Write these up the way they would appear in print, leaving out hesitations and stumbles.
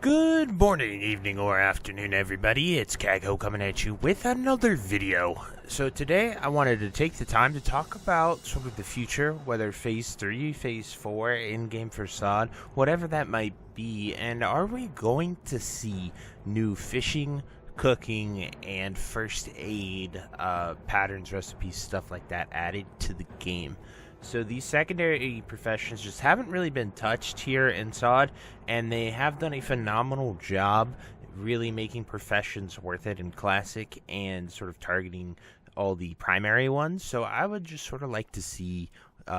Good morning, evening, or afternoon, everybody. It's Kaghoe coming at you with another video. So today I wanted to take the time to talk about sort of the future, whether Phase 3, Phase 4, in-game for SoD, whatever that might be, and are we going to see new fishing, cooking, and first aid patterns, recipes, stuff like that added to the game? So these secondary professions just haven't really been touched here in SoD, and they have done a phenomenal job really making professions worth it in Classic and sort of targeting all the primary ones. So I would just sort of like to see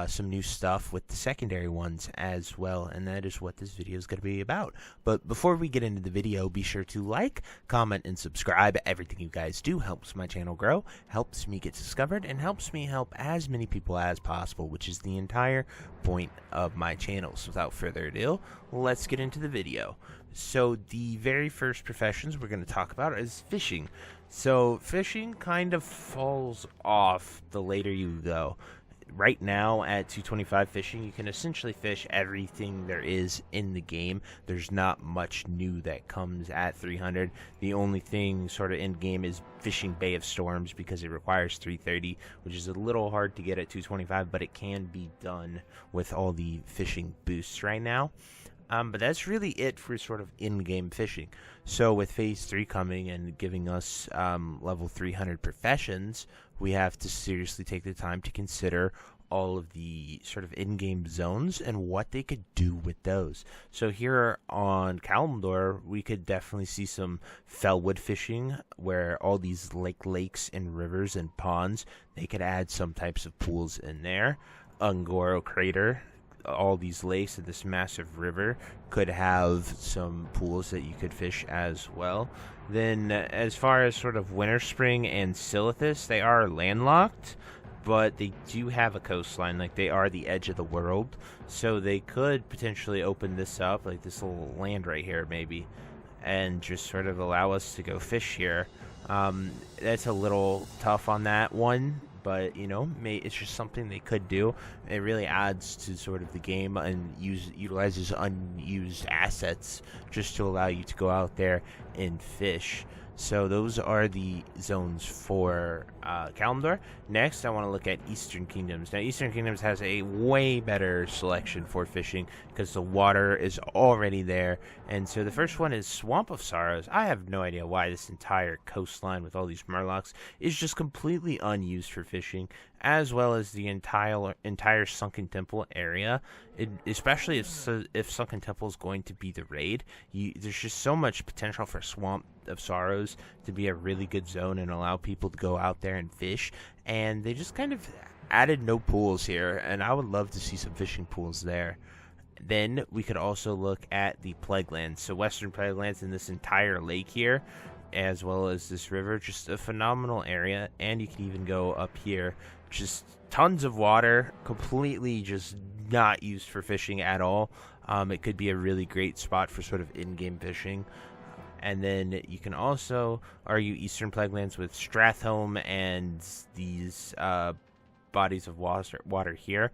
some new stuff with the secondary ones as well, and that is what this video is going to be about. But before we get into the video, be sure to like, comment, and subscribe. Everything you guys do helps my channel grow, helps me get discovered, and helps me help as many people as possible, which is the entire point of my channel. So without further ado, let's get into the video. So the very first professions we're going to talk about is fishing. So fishing kind of falls off the later you go. Right now at 225 fishing, you can essentially fish everything there is in the game. There's not much new that comes at 300. The only thing sort of in game is fishing Bay of Storms because it requires 330, which is a little hard to get at 225, but it can be done with all the fishing boosts right now. But that's really it for sort of in-game fishing. So with Phase 3 coming and giving us level 300 professions, we have to seriously take the time to consider all of the sort of in-game zones and what they could do with those. So here on Kalimdor, we could definitely see some fellwood fishing where all these lakes and rivers and ponds, they could add some types of pools in there. Ungoro Crater, all these lakes and this massive river could have some pools that you could fish as well. Then as far as sort of Winter Spring and Silithus, they are landlocked, but they do have a coastline, like they are the edge of the world, so they could potentially open this up, like this little land right here maybe, and just sort of allow us to go fish here. That's a little tough on that one, but you know, it's just something they could do. It really adds to sort of the game and utilizes unused assets just to allow you to go out there and fish. So those are the zones for Kalimdor. Next, I want to look at Eastern Kingdoms. Now, Eastern Kingdoms has a way better selection for fishing because the water is already there. And so the first one is Swamp of Sorrows. I have no idea why this entire coastline with all these murlocs is just completely unused for fishing, as well as the entire Sunken Temple area. Especially if Sunken Temple is going to be the raid, there's just so much potential for Swamp of Sorrows to be a really good zone and allow people to go out there and fish. And they just kind of added no pools here, and I would love to see some fishing pools there. Then we could also look at the Plaguelands. So Western Plaguelands in this entire lake here, as well as this river, just a phenomenal area. And you can even go up here, just tons of water, completely just not used for fishing at all. It could be a really great spot for sort of in-game fishing. And then you can also argue Eastern Plaguelands with Stratholme and these bodies of water here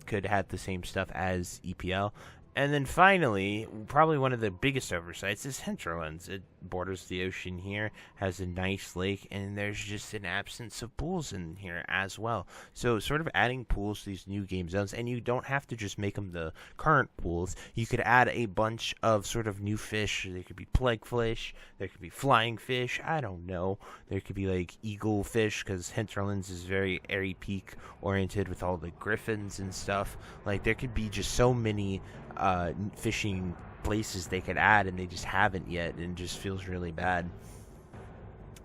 could have the same stuff as EPL. And then finally, probably one of the biggest oversights is Hinterlands. It borders the ocean here, has a nice lake, and there's just an absence of pools in here as well. So sort of adding pools to these new game zones, and you don't have to just make them the current pools. You could add a bunch of sort of new fish. There could be plague fish, there could be flying fish, I don't know. There could be like eagle fish, because Hinterlands is very Airy Peak oriented with all the griffins and stuff. Like there could be just so many fishing places they could add, and they just haven't yet, and it just feels really bad.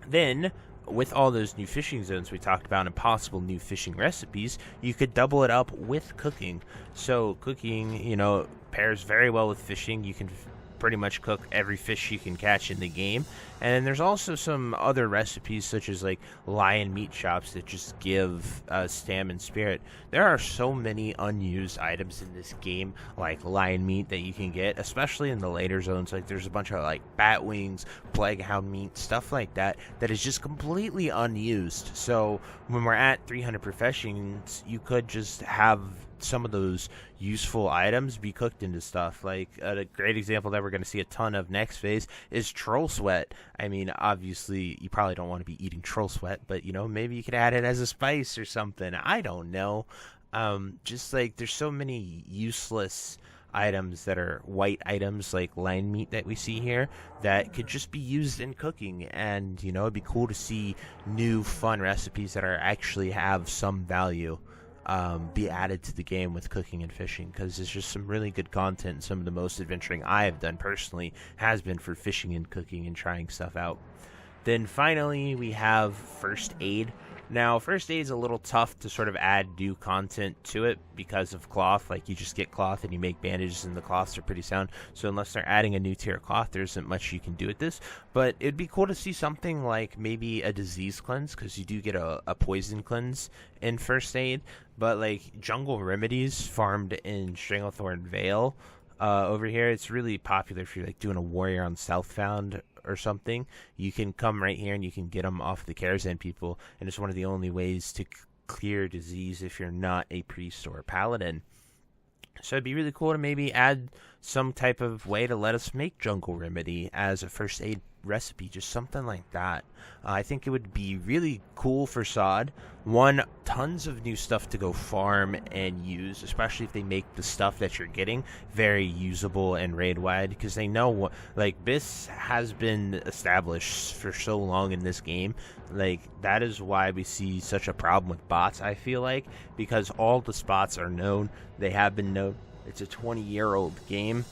Then with all those new fishing zones we talked about and possible new fishing recipes, you could double it up with cooking. So cooking, you know, pairs very well with fishing. You can pretty much cook every fish you can catch in the game. And then there's also some other recipes such as like lion meat chops that just give stam and spirit. There are so many unused items in this game, like lion meat that you can get, especially in the later zones. Like there's a bunch of like bat wings, plague hound meat, stuff like that is just completely unused. So when we're at 300 professions, you could just have some of those useful items be cooked into stuff. Like a great example that we're going to see a ton of next phase is troll sweat. I mean, obviously you probably don't want to be eating troll sweat, but maybe you could add it as a spice or something. I don't know. Just like there's so many useless items that are white items like line meat that we see here that could just be used in cooking, and it'd be cool to see new fun recipes that are actually have some value be added to the game with cooking and fishing, because there's just some really good content. Some of the most adventuring I have done personally has been for fishing and cooking and trying stuff out. Then finally we have first aid. Now, first aid is a little tough to sort of add new content to it because of cloth. Like, you just get cloth and you make bandages, and the cloths are pretty sound. So unless they're adding a new tier of cloth, there isn't much you can do with this. But it'd be cool to see something like maybe a disease cleanse, because you do get a poison cleanse in first aid. But like jungle remedies farmed in Stranglethorn Vale over here, it's really popular if you're like doing a warrior on Southbound or something. You can come right here and you can get them off the Karazhan people, and it's one of the only ways to clear disease if you're not a priest or a paladin. So it'd be really cool to maybe add some type of way to let us make jungle remedy as a first aid recipe, just something like that. I think it would be really cool for SoD. One, tons of new stuff to go farm and use, especially if they make the stuff that you're getting very usable and raid wide, because they know what, like, this has been established for so long in this game. Like, that is why we see such a problem with bots, I feel like, because all the spots are known. They have been known. It's a 20-year-old game.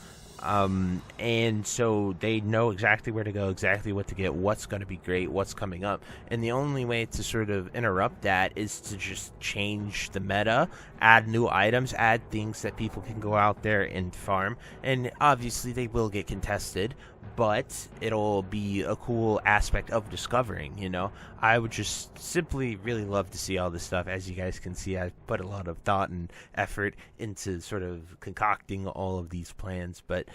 And so they know exactly where to go, exactly what to get, what's going to be great, what's coming up. And the only way to sort of interrupt that is to just change the meta, add new items, add things that people can go out there and farm. And obviously they will get contested, but it'll be a cool aspect of discovering, I would just simply really love to see all this stuff. As you guys can see, I've put a lot of thought and effort into sort of concocting all of these plans. But,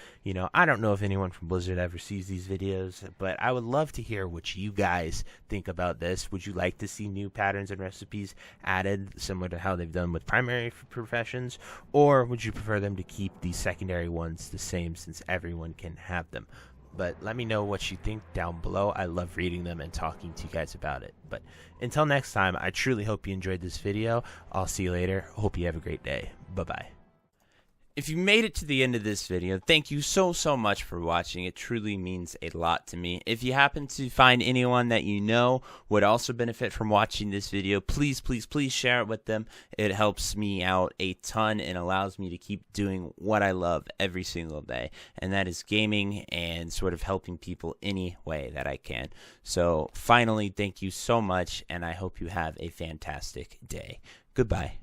I don't know if anyone from Blizzard ever sees these videos, but I would love to hear what you guys think about this. Would you like to see new patterns and recipes added, similar to how they've done with primary professions? Or would you prefer them to keep these secondary ones the same, since everyone can have them? But let me know what you think down below. I love reading them and talking to you guys about it. But until next time, I truly hope you enjoyed this video. I'll see you later. Hope you have a great day. Bye-bye. If you made it to the end of this video, thank you so much for watching. It truly means a lot to me. If you happen to find anyone that you know would also benefit from watching this video, please share it with them. It helps me out a ton and allows me to keep doing what I love every single day, and that is gaming and sort of helping people any way that I can. So finally, thank you so much, and I hope you have a fantastic day. Goodbye.